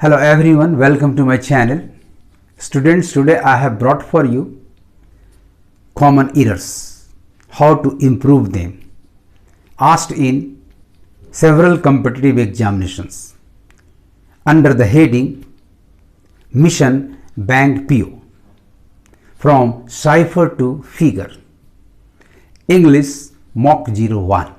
Hello everyone, welcome to my channel. Students, today I have brought for you common errors, how to improve them, asked in several competitive examinations under the heading Mission Bank PO from cipher to figure, English Mock 01।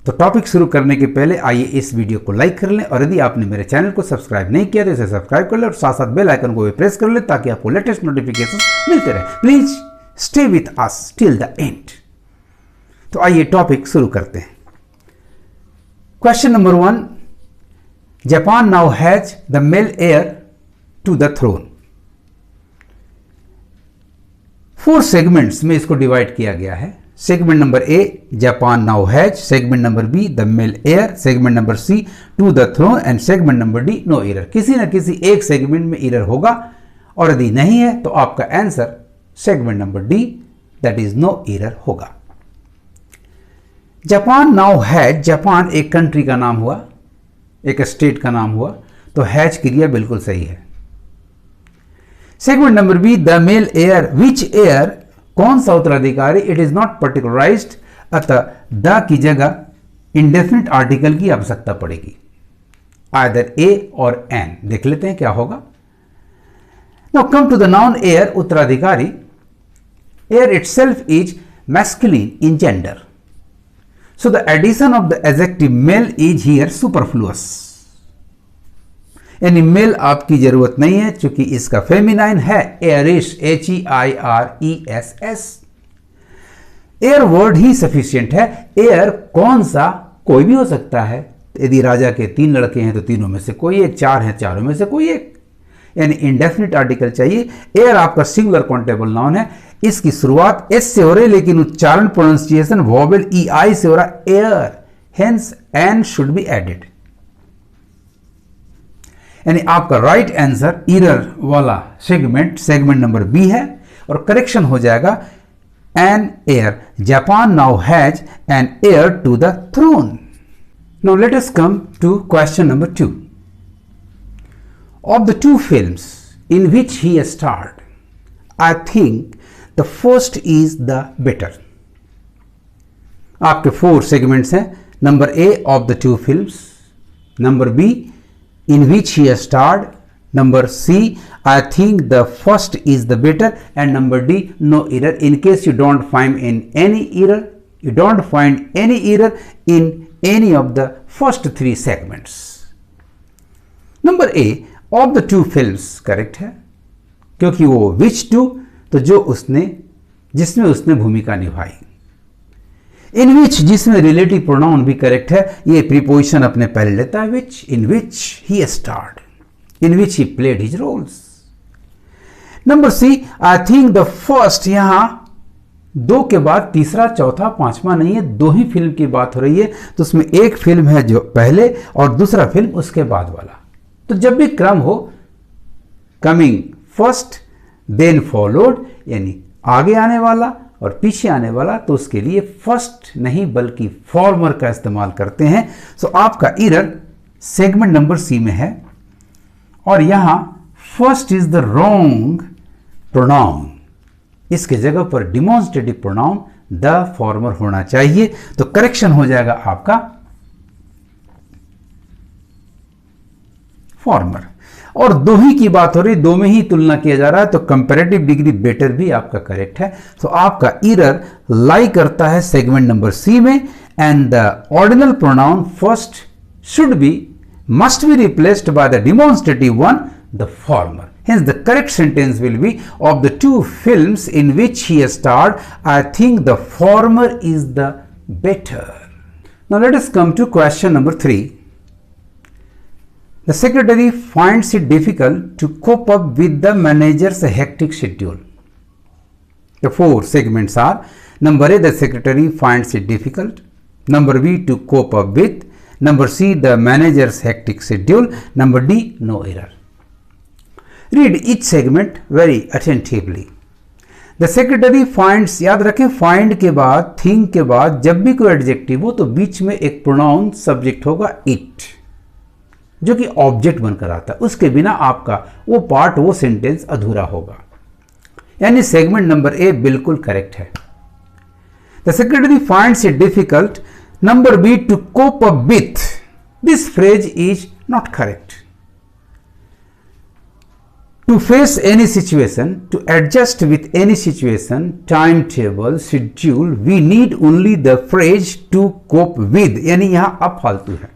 तो topic शुरू करने के पहले आइए इस video को like कर लें और यदि आपने मेरे चैनल को सब्सक्राइब नहीं किया तो इसे सब्सक्राइब कर लें और साथ साथ बेल आइकन को भी प्रेस कर लें ताकि आपको लेटेस्ट नोटिफिकेशन मिलते रहे। Please stay with us till the end. तो आइए टॉपिक शुरू करते हैं। Question number 1, Japan now has the male heir to the throne. 4 segments में इसको डिवाइड किया गया है। Segment number A, Japan now has. Segment number B, the male heir. Segment number C, to the throne. And segment number D, no error. किसी न किसी एक segment में एरर होगा और यदि नहीं है तो आपका answer segment number D, that is no error होगा। जापान नाउ हैज, जापान एक कंट्री का नाम हुआ, एक स्टेट का नाम हुआ, तो हैज क्रिया बिल्कुल सही है। Segment number B, the male heir. Which heir, कौन सा उत्तराधिकारी। इट इज नॉट पर्टिकुलराइज्ड, अतः द की जगह इंडेफिनिट आर्टिकल की आवश्यकता पड़ेगी, आइदर ए और एन। देख लेते हैं क्या होगा। Now come to the noun heir, उत्तराधिकारी। Heir itself is masculine in gender, so the addition of the adjective male is here superfluous. यानी मेल आपकी जरूरत नहीं है क्योंकि इसका फेमिनाइन है एयरिश, HEIRESS। एयर वर्ड ही सफिशिएंट है। एयर कौन सा, कोई भी हो सकता है। यदि राजा के 3 लड़के हैं तो तीनों में से कोई एक, 4 हैं चारों में से कोई एक, यानी इंडेफिनिट आर्टिकल चाहिए। एयर आपका सिंगुलर काउंटेबल नाउन है। इसकी शुरुआत एस से हो रही है लेकिन उच्चारण प्रोनाउंसिएशन वोवेल EI से हो रहा है, heir, hence an should be added. यानी आपका राइट आंसर एरर वाला सेगमेंट नंबर बी है और करेक्शन हो जाएगा an heir. Japan now has an heir to the throne. Now let us come to question number 2। Of the 2 films in which he starred, I think the first is the better. आपके 4 segments हैं। Number A, of the 2 films. Number B, in which he starred. Number C, I think the first is the better. And number D, no error. In case you don't find any error in any of the first 3 segments. Number A, of the 2 films correct है क्योंकि वो which 2, तो जिसमें उसने भूमिका निभाई। इन विच, जिसमें relative pronoun भी करेक्ट है, ये प्रीपोजिशन अपने पहले लेता है which. In which he starred, in which he played his roles. Number C, I think the first, यहां 2 के बाद तीसरा, चौथा, 5वां नहीं है, 2 ही फिल्म की बात हो रही है। तो उसमें एक फिल्म है जो पहले और दूसरा फिल्म उसके बाद वाला। तो जब भी क्रम हो, कमिंग फर्स्ट देन फॉलोड, यानी आगे आने वाला और पीछे आने वाला, तो उसके लिए फर्स्ट नहीं बल्कि फॉर्मर का इस्तेमाल करते हैं। सो आपका एरर सेगमेंट नंबर सी में है और यहां first is the wrong pronoun. इसके जगह पर डिमॉन्स्ट्रेटिव प्रोनाउन द फॉर्मर होना चाहिए। तो करेक्शन हो जाएगा आपका फॉर्मर। और 2 ही की बात हो रही, 2 में ही तुलना किया जा रहा है, तो कंपैरेटिव डिग्री बेटर भी आपका करेक्ट है। तो आपका एरर लाई करता है सेगमेंट नंबर सी में। And the ordinal pronoun first must be replaced by the demonstrative one, the former. Hence the correct sentence will be, of the 2 films in which he starred, I think the former is the better. Now let us come to question number 3. The secretary finds it difficult to cope up with the manager's hectic schedule. The 4 segments are: number A, the secretary finds it difficult. Number B, to cope up with. Number C, the manager's hectic schedule. Number D, no error. Read each segment very attentively. The secretary finds, याद रखें find के बाद, think के बाद जब भी कोई adjective हो तो बीच में एक प्रोनाउन सब्जेक्ट होगा it. जो कि ऑब्जेक्ट बनकर आता है, उसके बिना आपका वो पार्ट, वो सेंटेंस अधूरा होगा। यानी सेगमेंट नंबर ए बिल्कुल करेक्ट है। The secretary finds it difficult, number B, to cope up with, this phrase is not correct. To face any situation, to adjust with any situation, timetable, schedule, we need only the phrase to cope with, यानी यहाँ अब फालतू है।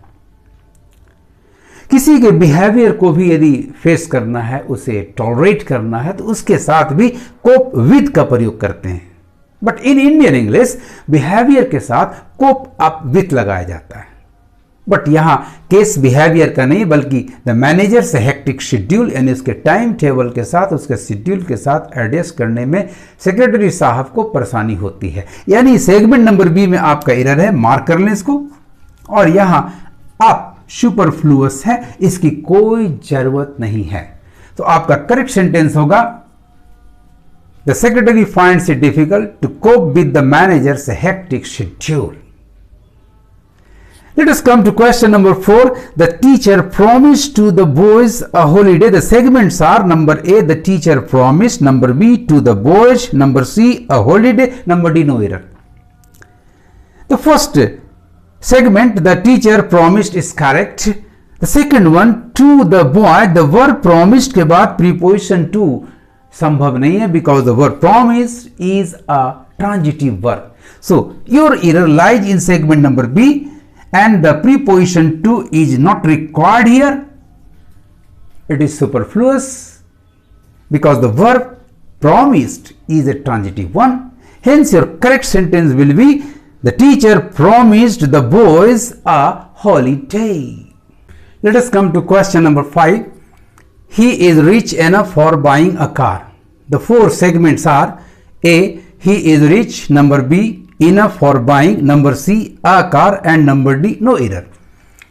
किसी के behaviour को भी यदि फेस करना है, उसे टॉलरेट करना है, तो उसके साथ भी कोप विद का प्रयोग करते हैं। But in Indian English behaviour के साथ कोप अप विथ लगाया जाता है। बट यहां केस बिहेवियर का नहीं, बल्कि द मैनेजर से हेक्टिक शेड्यूल, यानी उसके टाइम टेबल के साथ, उसके शेड्यूल के साथ एडजस्ट करने में सेक्रेटरी साहब को परेशानी होती है। यानी सेगमेंट नंबर बी में आपका एरर है, मार्क कर लें इसको। और यहां आप सुपरफ्लुअस है, इसकी कोई जरूरत नहीं है। तो आपका करेक्ट सेंटेंस होगा, the secretary finds it difficult to cope with the manager's hectic schedule. Let us come to question number 4. The teacher promised to the boys a holiday. The segments are number A, the teacher promised, number B, to the boys, number C, a holiday, number D, no error. The first segment, the teacher promised, is correct. The second one, to the boy, the verb promised के बाद preposition to संभव नहीं है, because the verb promised is a transitive verb. So your error lies in segment number B. And the preposition to is not required here. It is superfluous because the verb promised is a transitive one. Hence your correct sentence will be, the teacher promised the boys a holiday. Let us come to question number 5. He is rich enough for buying a car. The four segments are A, he is rich, number B, enough for buying, number C, a car, and number D, no error.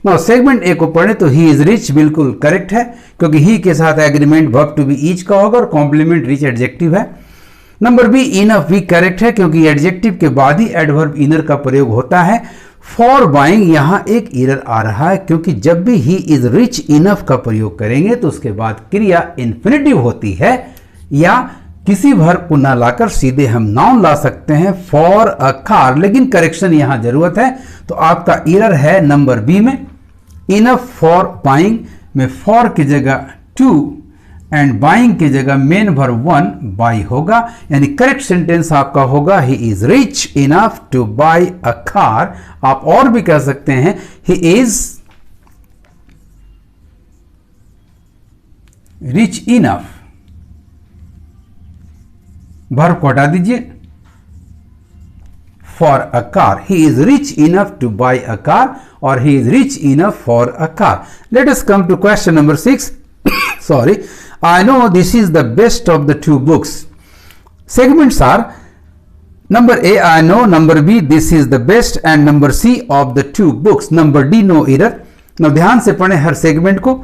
Now segment A को पढ़े तो he is rich बिल्कुल correct है, क्योंकि he के साथ agreement verb to be each का होगा और कॉम्प्लीमेंट rich एडजेक्टिव है। नंबर B, enough भी करेक्ट है, क्योंकि एडजेक्टिव के बाद ही एडवर्ब इनर का प्रयोग होता है। फॉर बाइंग यहां एक एरर आ रहा है, क्योंकि जब भी ही इज रिच इनफ का प्रयोग करेंगे तो उसके बाद क्रिया इन्फिनिटिव होती है, या किसी वर्ब को ना लाकर सीधे हम नाउन ला सकते हैं, फॉर अ कार। लेकिन करेक्शन यहां जरूरत है, तो आपका एरर है नंबर बी में। इनफ फॉर बाइंग में फॉर की जगह टू एंड बाइंग की जगह मेन वर्ब वन बाई होगा, यानी करेक्ट सेंटेंस आपका होगा, he is rich enough to buy a car. आप और भी कह सकते हैं, he is rich enough, verb को हटा दीजिए, for a car. He is rich enough to buy a car, और he is rich enough for a car. Let us come to question number 6. Sorry, I know this is the best of the two books. Segments are number A, I know, number B, this is the best, and number C, of the two books. Number D, no error. Now ध्यान से पढ़ें हर segment को।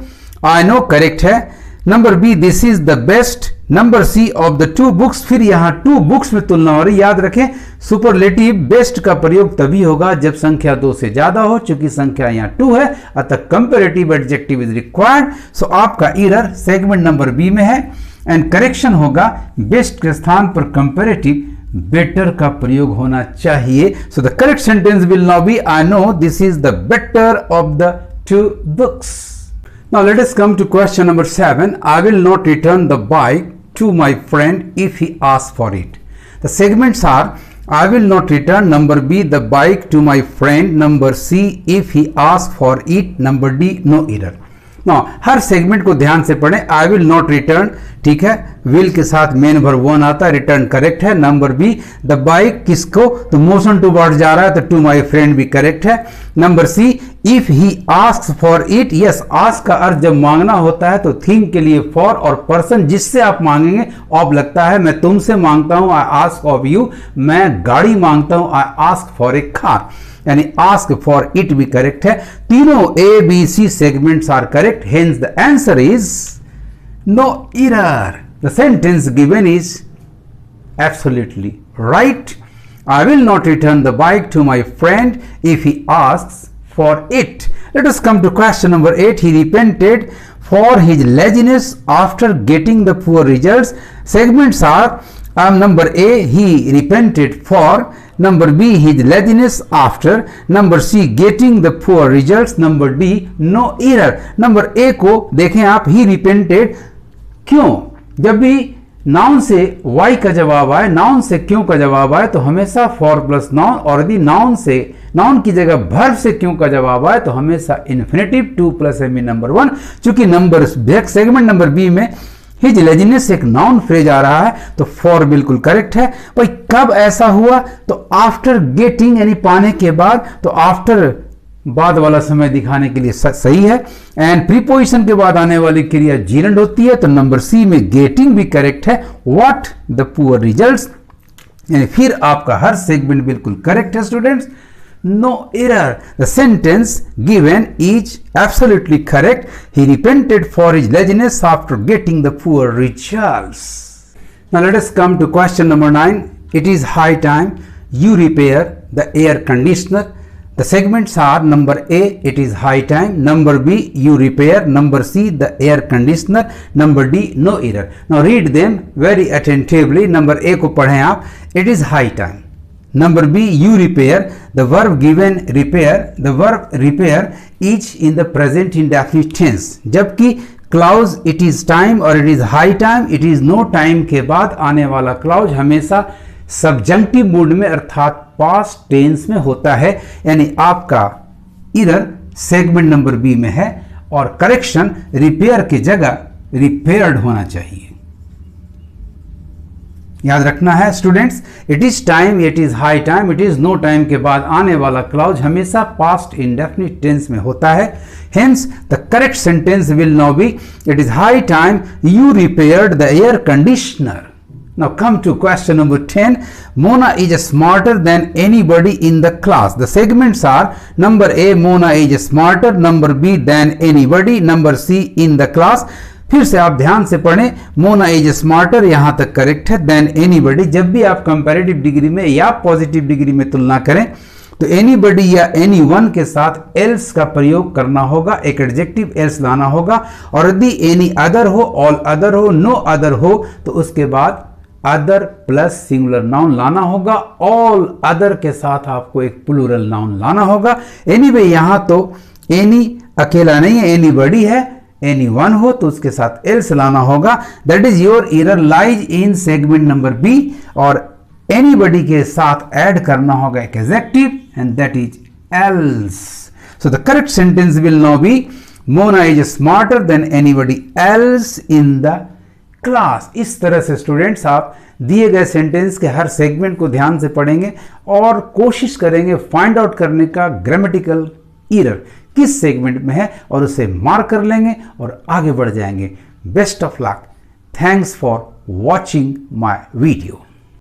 I know correct है, number B, this is the best, number C, of the two books. फिर यहां to books में तुलना हो रही, याद रखें सुपरलेटिव बेस्ट का प्रयोग तभी होगा जब संख्या 2 से ज्यादा हो, चूंकि संख्या यहां 2 है, अतः कंपैरेटिव एडजेक्टिव इज रिक्वायर्ड। सो आपका एरर सेगमेंट नंबर बी में है, एंड करेक्शन होगा बेस्ट के स्थान पर कंपैरेटिव बेटर का प्रयोग होना चाहिए। So the correct sentence will now be, I know this is the better of the two books. Now let us come to question number 7. I will not return the bike to my friend if he asks for it. The segments are, I will not return, number B, the bike to my friend, number C, if he asks for it, number D, no error. Now her segment को ध्यान से पढ़ें। I will not return, ठीक है, will के साथ main verb one आता है, रिटर्न करेक्ट है। नंबर बी, द बाइक किसको, तो मोशन टू वर्ड जा रहा है, तो टू माई फ्रेंड भी करेक्ट है। Number C, if he asks for it, yes, ask का अर्थ जब मांगना होता है तो थिंग के लिए फॉर, और पर्सन जिससे आप मांगेंगे ऑफ लगता है। मैं तुमसे मांगता हूं, आई आस्क ऑफ यू। मैं गाड़ी मांगता हूं, I ask for a car, यानी आस्क फॉर इट भी करेक्ट है। तीनों A B C segments are correct, hence the answer is no error. The sentence given is absolutely right. I will not return the bike to my friend if he asks for it. Let us come to question number 8. He repented for his laziness after getting the poor results. Segments are number A, he repented for, number B, his laziness after, number C, getting the poor results, number D, no error. Number A को देखें आप, he repented, क्यों? जब भी noun से Y का जवाब आए, नाउन से क्यों का जवाब आए, तो हमेशा फॉर प्लस नाउन, और यदि नाउन से नाउन की जगह वर्ब से क्यों का जवाब आए तो हमेशा इन्फिनेटिव 2 प्लस एम नंबर 1। चूंकि नंबर सेगमेंट नंबर बी में हिज लेजिनेस एक नाउन फ्रेज आ रहा है तो फॉर बिल्कुल करेक्ट है। भाई कब ऐसा हुआ? तो आफ्टर गेटिंग यानी पाने के बाद, तो आफ्टर बाद वाला समय दिखाने के लिए सही है। एंड प्रीपोजिशन के बाद आने वाली क्रिया जीरंड होती है, तो नंबर सी में गेटिंग भी करेक्ट है। व्हाट द पुअर रिजल्ट्स, यानी फिर आपका हर सेगमेंट बिल्कुल करेक्ट है students, no error. The sentence given is absolutely correct. He repented for his laziness after getting the poor results. Now let us come to question number 9. It is high time you repair the air conditioner. The segments are number A, it is high time, number B, you repair, number C, the air conditioner, number D, no error. Now read them very attentively. Number A को पढ़ें आप, it is high time. Number B, you repair, the verb given repair, the verb repair is in the present indefinite tense, जबकि clause it is time और it is high time, it is no time के बाद आने वाला clause हमेशा subjunctive mood में अर्थात past tense में होता है। यानी आपका इरर सेगमेंट नंबर बी में है और करेक्शन रिपेयर की जगह रिपेयर्ड होना चाहिए। याद रखना है students, it is time, it is high time, it is no time के बाद आने वाला क्लाउज हमेशा पास्ट इंडेफिनिट टेंस में होता है। Hence the correct sentence will now be, it is high time you repaired the air conditioner. Now come to question number 10. Mona is smarter than anybody in the class. The segments are number A, Mona is smarter, number B, than anybody, number C, in the class. फिर से आप ध्यान से पढ़ें, Mona is smarter यहां तक correct है, then anybody. जब भी आप कंपैरेटिव डिग्री में या पॉजिटिव डिग्री में तुलना करें तो एनीबडी या एनीवन के साथ एल्स का प्रयोग करना होगा, एक एडजेक्टिव एल्स लाना होगा। और यदि एनी अदर हो, ऑल अदर हो, नो अदर हो तो उसके बाद अदर प्लस सिंगुलर नाउन लाना होगा। ऑल अदर के साथ आपको एक प्लूरल नाउन लाना होगा। एनीवे यहां तो एनी अकेला नहीं है, एनीबडी है, एनीवन हो तो उसके साथ एल्स लाना होगा। That is your error lies in segment number B, और एनीबडी के साथ ऐड करना होगा एक adjective and that is else. So the correct sentence will now be, Mona is smarter than anybody else in the class. इस तरह से students आप दिए गए सेंटेंस के हर सेगमेंट को ध्यान से पढ़ेंगे और कोशिश करेंगे फाइंड आउट करने का ग्रामेटिकल एरर किस सेगमेंट में है और उसे मार्क कर लेंगे और आगे बढ़ जाएंगे। Best of luck. Thanks for watching my video.